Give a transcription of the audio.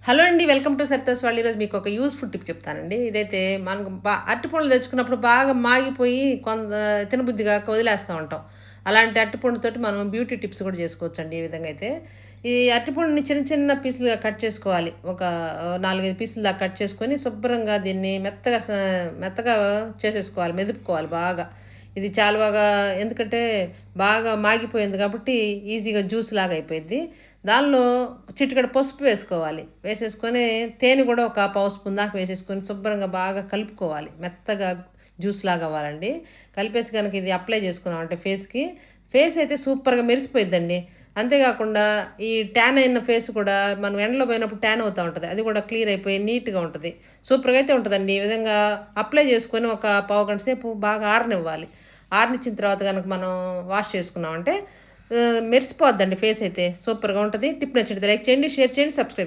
Hello అండి. Welcome to సరితస్ వాళ్ళు. ఈరోజు మీకు ఒక యూజ్‌ఫుల్ టిప్ చెప్తానండి. ఇదైతే మనకు అరటిపండ్లు తెచ్చుకున్నప్పుడు బాగా మాగిపోయి తినబుద్ధి కాక వదిలేస్తా ఉంటాం. అలాంటి అరటిపండుతోటి మనం బ్యూటీ టిప్స్ కూడా చేసుకోవచ్చండి ఈ విధంగా అయితే. ఈ అరటిపండుని చిన్న చిన్న పీసులుగా కట్ చేసుకోవాలి. ఒక 4, 5 పీసుల దాకా కట్ చేసుకొని శుభ్రంగా దీన్ని మెత్తగా చేసేసుకోవాలి. మెదుపుకోవాలి బాగా. ఇది చాలా బాగా ఎందుకంటే బాగా మాగిపోయింది కాబట్టి ఈజీగా జ్యూస్ లాగా అయిపోయిద్ది. దానిలో చిటికెడు పసుపు వేసుకోవాలి. వేసేసుకొని తేనె కూడా ఒక పావు స్పూన్ దాకా వేసేసుకొని శుభ్రంగా బాగా కలుపుకోవాలి. మెత్తగా జ్యూస్ లాగా అవ్వాలండి. కలిపేసి గనుక ఇది అప్లై చేసుకున్నామంటే ఫేస్ అయితే సూపర్‌గా మెరిసిపోయిద్దండి. అంతేకాకుండా ఈ ట్యాన్ అయిన ఫేస్ కూడా మనం ఎండలో పోయినప్పుడు ట్యాన్ అవుతా ఉంటది. అది కూడా క్లియర్ అయిపోయి నీట్‌గా ఉంటది. సూపర్‌గా అయితే ఉంటదండి. ఈ విధంగా అప్లై చేసుకొని ఒక పావుగంట సేపు బాగా ఆరనివ్వాలి. ఆరనిచ్చిన తర్వాత గనక మనం వాష్ చేసుకున్నామంటే మెరిసిపోద్దండి ఫేస్ అయితే. సూపర్‌గా ఉంటది. టిప్ నచ్చినట్లయితే లైక్ చేయండి, షేర్ చేయండి, సబ్స్క్రైబ్